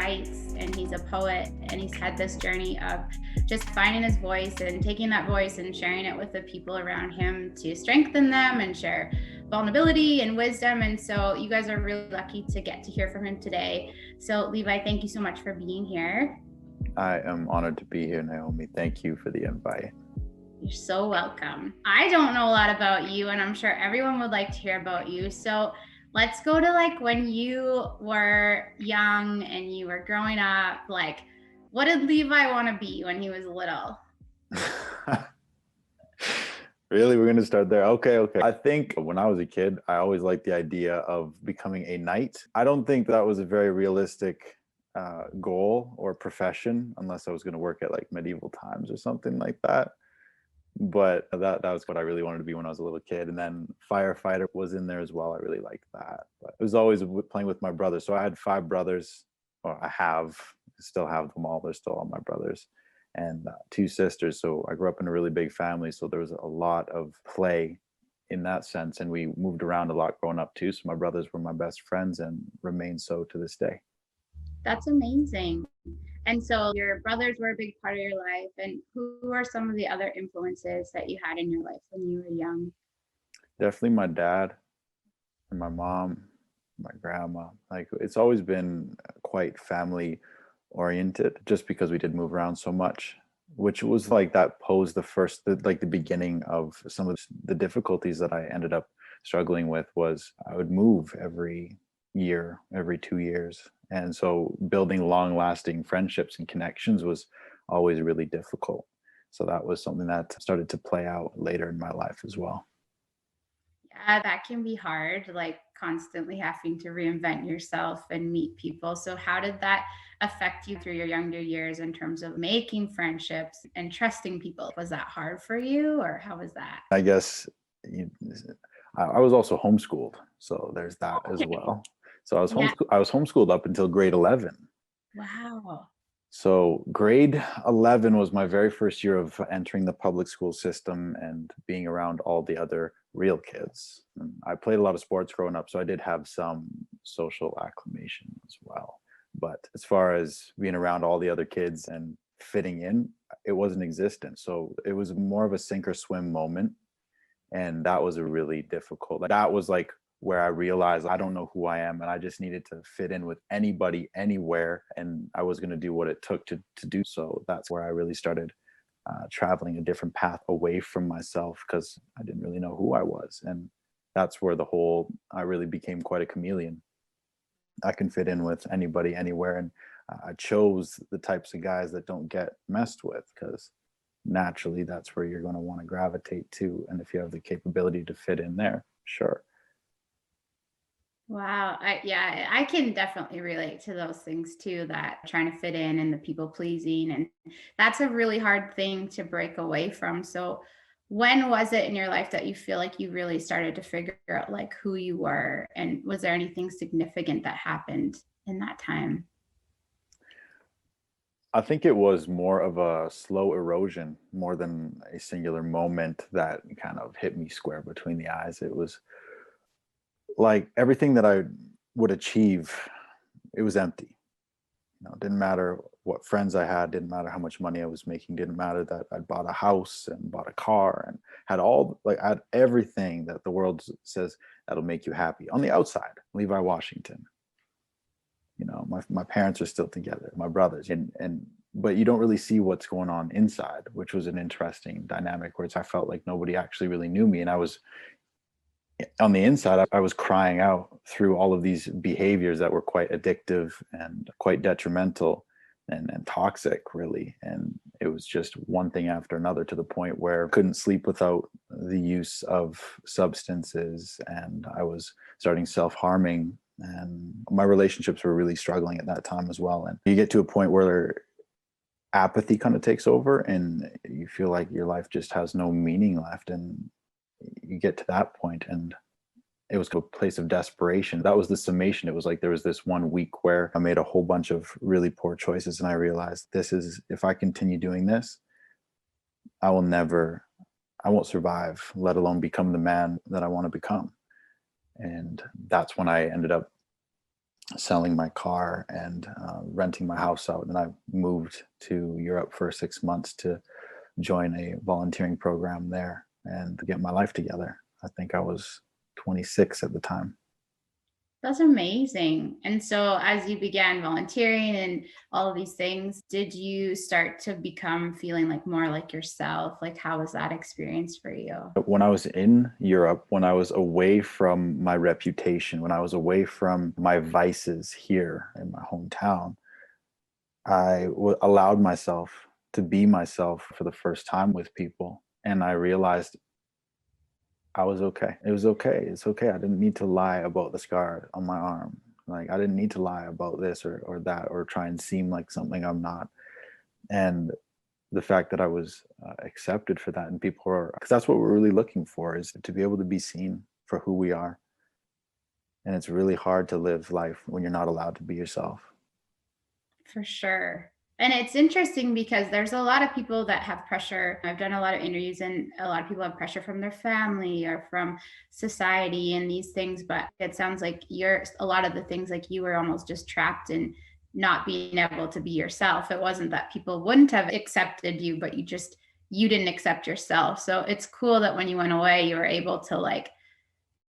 writes and he's a poet, and he's had this journey of just finding his voice and taking that voice and sharing it with the people around him to strengthen them and share vulnerability and wisdom. And so you guys are really lucky to get to hear from him today. So Levi, thank you so much for being here. I am honored to be here, Naomi. Thank you for the invite. You're so welcome. I don't know a lot about you, and I'm sure everyone would like to hear about you. So let's go to like when you were young and you were growing up. Like, what did Levi want to be when he was little? Really? We're going to start there? Okay. I think when I was a kid, I always liked the idea of becoming a knight. I don't think that was a very realistic goal or profession, unless I was going to work at like medieval times or something like that. But that was what I really wanted to be when I was a little kid. And then firefighter was in there as well. I really liked that. But it was always playing with my brothers. So I had 5 brothers, or I still have them all. They're still all my brothers, and 2 sisters. So I grew up in a really big family. So there was a lot of play in that sense. And we moved around a lot growing up too. So my brothers were my best friends and remain so to this day. That's amazing. And so your brothers were a big part of your life. And who are some of the other influences that you had in your life when you were young? Definitely my dad and my mom, my grandma. Like, it's always been quite family oriented, just because we did move around so much, which was like that posed the beginning of some of the difficulties that I ended up struggling with. Was I would move every year, every 2 years. And so building long-lasting friendships and connections was always really difficult. So that was something that started to play out later in my life as well. Yeah, that can be hard, like constantly having to reinvent yourself and meet people. So how did that affect you through your younger years in terms of making friendships and trusting people? Was that hard for you, or how was that? I guess I was also homeschooled, so there's that as well. So I was homeschooled up until grade 11. Wow. So grade 11 was my very first year of entering the public school system and being around all the other real kids. And I played a lot of sports growing up, so I did have some social acclimation as well. But as far as being around all the other kids and fitting in, it wasn't existent. So it was more of a sink or swim moment. And that was a really difficult, that was like where I realized I don't know who I am, and I just needed to fit in with anybody, anywhere, and I was going to do what it took to do so. That's where I really started traveling a different path away from myself, because I didn't really know who I was. And that's where I really became quite a chameleon. I can fit in with anybody, anywhere, and I chose the types of guys that don't get messed with, because naturally that's where you're going to want to gravitate to. And if you have the capability to fit in there, sure. Wow. I can definitely relate to those things too, that trying to fit in and the people pleasing. And that's a really hard thing to break away from. So when was it in your life that you feel like you really started to figure out like who you were? And was there anything significant that happened in that time? I think it was more of a slow erosion more than a singular moment that kind of hit me square between the eyes. It was like everything that I would achieve, it was empty. It didn't matter what friends I had, didn't matter how much money I was making, didn't matter that I'd bought a house and bought a car and I had everything that the world says that'll make you happy on the outside. Levi Washington. My parents are still together, my brothers, but you don't really see what's going on inside, which was an interesting dynamic, where I felt like nobody actually really knew me. And I was on the inside, I was crying out through all of these behaviors that were quite addictive and quite detrimental and toxic, really. And it was just one thing after another, to the point where I couldn't sleep without the use of substances, and I was starting self-harming, and my relationships were really struggling at that time as well. And you get to a point where apathy kind of takes over, and you feel like your life just has no meaning left. And you get to that point, and it was a place of desperation. That was the summation. It was like there was this one week where I made a whole bunch of really poor choices, and I realized if I continue doing this, I won't survive, let alone become the man that I want to become. And that's when I ended up selling my car and renting my house out. And I moved to Europe for 6 months to join a volunteering program there and get my life together. I think I was 26 at the time. That's amazing. And so, as you began volunteering and all of these things, did you start to become feeling like more like yourself? Like, how was that experience for you? When I was in Europe, when I was away from my reputation, when I was away from my vices here in my hometown, allowed myself to be myself for the first time with people. And I realized I was okay. It was okay. It's okay. I didn't need to lie about the scar on my arm. Like, I didn't need to lie about this or that, or try and seem like something I'm not. And the fact that I was accepted for that, and people are, because that's what we're really looking for, is to be able to be seen for who we are. And it's really hard to live life when you're not allowed to be yourself. For sure. And it's interesting because there's a lot of people that have pressure. I've done a lot of interviews, and a lot of people have pressure from their family or from society and these things. But it sounds like a lot of the things, like you were almost just trapped in not being able to be yourself. It wasn't that people wouldn't have accepted you, but you didn't accept yourself. So it's cool that when you went away, you were able to like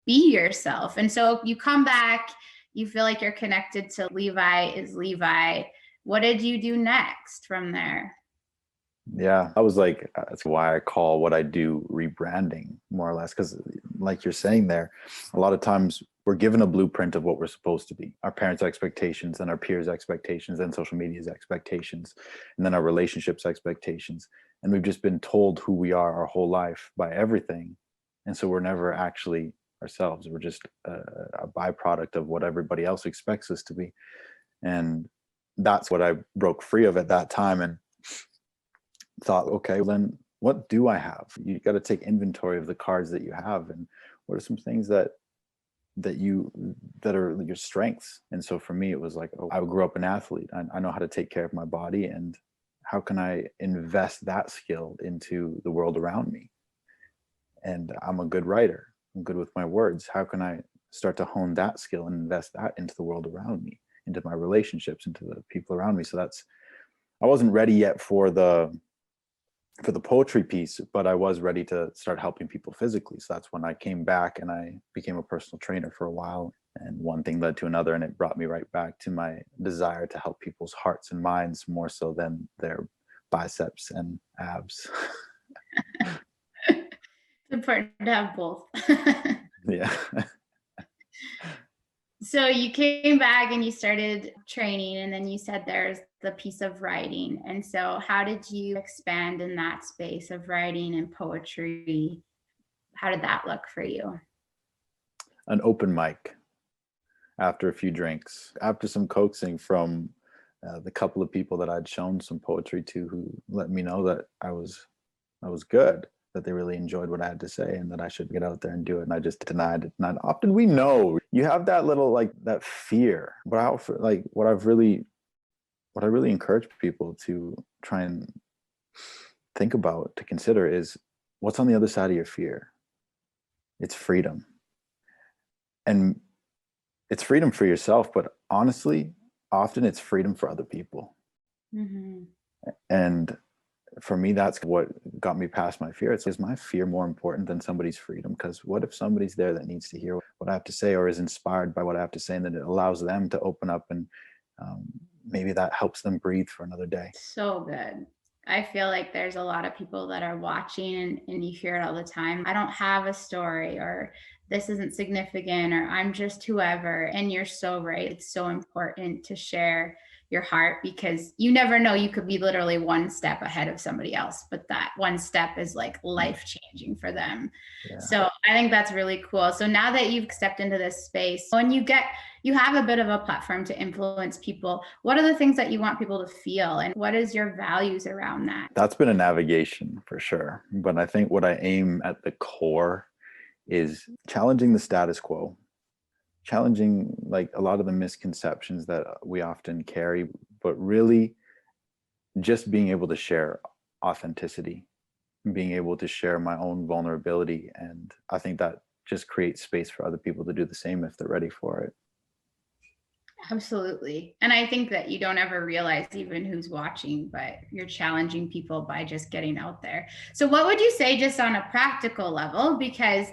be yourself. And so you come back, you feel like you're connected to Levi is Levi. What did you do next from there? Yeah, I was like, that's why I call what I do rebranding, more or less. Because, like you're saying there, a lot of times we're given a blueprint of what we're supposed to be, our parents' expectations, and our peers' expectations, and social media's expectations, and then our relationships' expectations. And we've just been told who we are our whole life by everything. And so we're never actually ourselves. We're just a byproduct of what everybody else expects us to be. And that's what I broke free of at that time. And thought, okay, then what do I have? You got to take inventory of the cards that you have, and what are some things that are your strengths. And so for me, it was like, oh, I grew up an athlete. I know how to take care of my body, and how can I invest that skill into the world around me? And I'm a good writer. I'm good with my words. How can I start to hone that skill and invest that into the world around me, into my relationships, into the people around me? So I wasn't ready yet for the poetry piece, but I was ready to start helping people physically. So that's when I came back and I became a personal trainer for a while. And one thing led to another, and it brought me right back to my desire to help people's hearts and minds more so than their biceps and abs. It's important to have both. Yeah. So you came back and you started training, and then you said there's the piece of writing. And so how did you expand in that space of writing and poetry? How did that look for you? An open mic after a few drinks, after some coaxing from the couple of people that I'd shown some poetry to, who let me know that I was good, that they really enjoyed what I had to say, and that I should get out there and do it. And I just denied it. And often, we know you have that little, like, that fear, but what I really encourage people to try and think about, to consider, is what's on the other side of your fear. It's freedom. And it's freedom for yourself, but honestly, often it's freedom for other people. Mm-hmm. And for me, that's what got me past my fear. Is my fear more important than somebody's freedom? Because what if somebody's there that needs to hear what I have to say, or is inspired by what I have to say, and then it allows them to open up, and maybe that helps them breathe for another day. So good. I feel like there's a lot of people that are watching, and you hear it all the time. I don't have a story, or this isn't significant, or I'm just whoever. And you're so right. It's so important to share your heart, because you never know. You could be literally one step ahead of somebody else, but that one step is like life changing for them. Yeah. So I think that's really cool. So now that you've stepped into this space, when you have a bit of a platform to influence people, what are the things that you want people to feel, and what is your values around that? That's been a navigation for sure. But I think what I aim at the core is challenging the status quo, challenging like a lot of the misconceptions that we often carry, but really just being able to share authenticity, being able to share my own vulnerability. And I think that just creates space for other people to do the same if they're ready for it. Absolutely. And I think that you don't ever realize even who's watching, but you're challenging people by just getting out there. So, what would you say just on a practical level? Because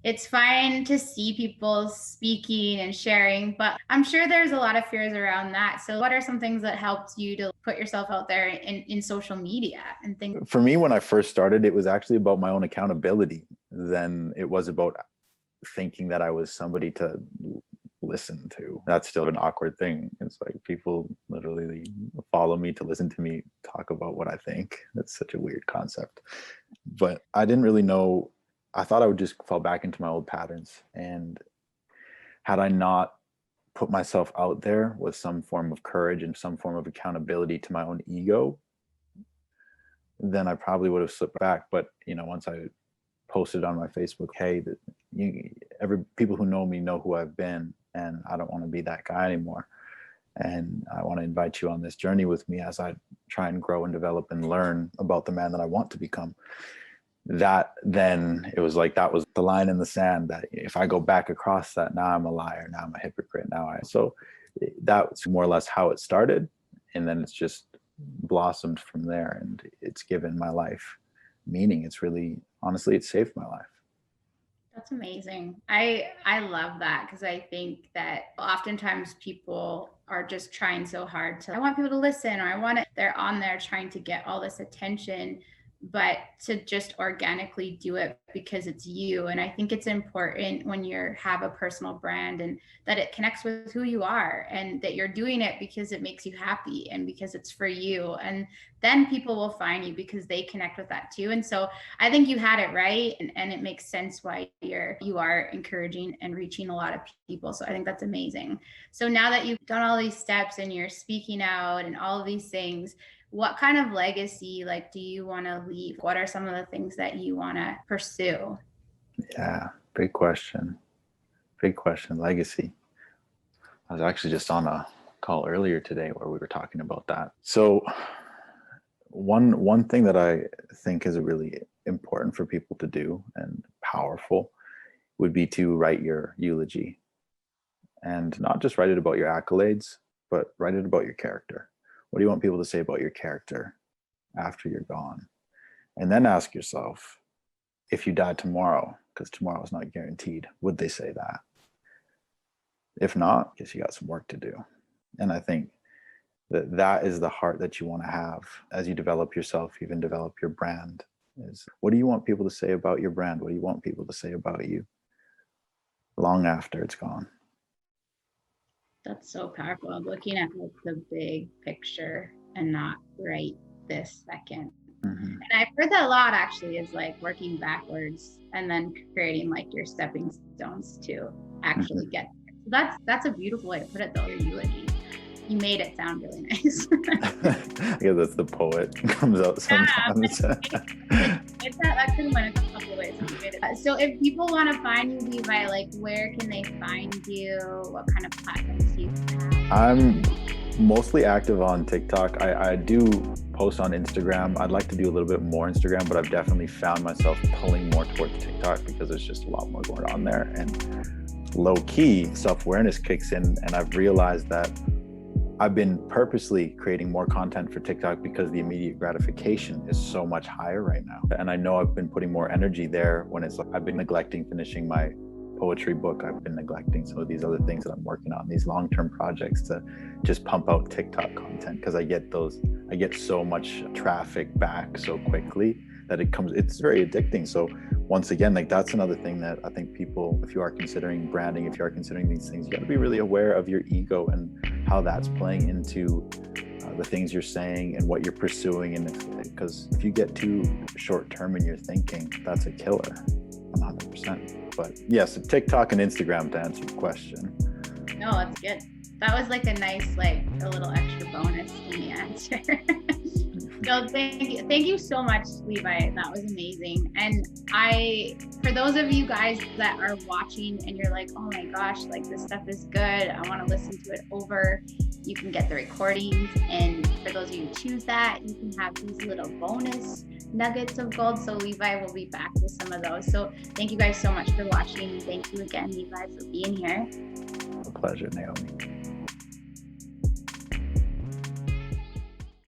it's fine to see people speaking and sharing, but I'm sure there's a lot of fears around that. So, what are some things that helped you to put yourself out there in social media and things? For me, when I first started, it was actually about my own accountability. Then it was about thinking that I was somebody to listen to. That's still an awkward thing. It's like people literally follow me to listen to me talk about what I think. That's such a weird concept. But I didn't really know. I thought I would just fall back into my old patterns. And had I not put myself out there with some form of courage and some form of accountability to my own ego, then I probably would have slipped back. But once I posted on my Facebook, hey, every people who know me know who I've been, and I don't want to be that guy anymore. And I want to invite you on this journey with me as I try and grow and develop and learn about the man that I want to become. That then it was like that was the line in the sand that if I go back across that, now I'm a liar, now I'm a hypocrite, so that's more or less how it started, and then it's just blossomed from there, and it's given my life meaning. It's really, honestly, it saved my life. That's amazing. I love that, because I think that oftentimes people are just trying so hard to, I want people to listen, or I want it, they're on there trying to get all this attention, but to just organically do it because it's you. And I think it's important when you have a personal brand and that it connects with who you are, and that you're doing it because it makes you happy and because it's for you. And then people will find you because they connect with that too. And so I think you had it right. And it makes sense why you are encouraging and reaching a lot of people. So I think that's amazing. So now that you've done all these steps and you're speaking out and all of these things, what kind of legacy do you want to leave? What are some of the things that you want to pursue? Yeah, big question. Legacy. I was actually just on a call earlier today where we were talking about that. So one thing that I think is really important for people to do and powerful would be to write your eulogy, and not just write it about your accolades, but write it about your character. What do you want people to say about your character after you're gone? And then ask yourself, if you died tomorrow, because tomorrow is not guaranteed, would they say that? If not, I guess you got some work to do. And I think that is the heart that you want to have as you develop yourself, even develop your brand. Is what do you want people to say about your brand? What do you want people to say about you long after it's gone? That's so powerful. I'm looking at the big picture and not right this second. Mm-hmm. And I've heard that a lot, actually, is working backwards and then creating your stepping stones to actually get there. So that's a beautiful way to put it, though, your eulogy. You made it sound really nice. I guess that's the poet comes out sometimes. That could have went a couple ways. So if people want to find you, Levi, where can they find you? What kind of platforms do you have? I'm mostly active on TikTok. I do post on Instagram. I'd like to do a little bit more Instagram, but I've definitely found myself pulling more towards TikTok because there's just a lot more going on there. And low-key, self-awareness kicks in, and I've realized that I've been purposely creating more content for TikTok because the immediate gratification is so much higher right now. And I know I've been putting more energy there when it's I've been neglecting finishing my poetry book. I've been neglecting some of these other things that I'm working on, these long-term projects, to just pump out TikTok content, because I get so much traffic back so quickly that it's very addicting. So once again, that's another thing that I think people, if you are considering branding, if you are considering these things, you got to be really aware of your ego and how that's playing into the things you're saying and what you're pursuing. And because if you get too short term in your thinking, that's a killer, 100%. But yes, TikTok and Instagram, to answer your question. No, that's good. That was a nice, a little extra bonus in the answer. So thank you so much, Levi. That was amazing. And for those of you guys that are watching and you're oh my gosh, this stuff is good, I want to listen to it over, you can get the recordings. And for those of you who choose that, you can have these little bonus nuggets of gold. So Levi will be back with some of those. So thank you guys so much for watching. Thank you again, Levi, for being here. A pleasure, Naomi.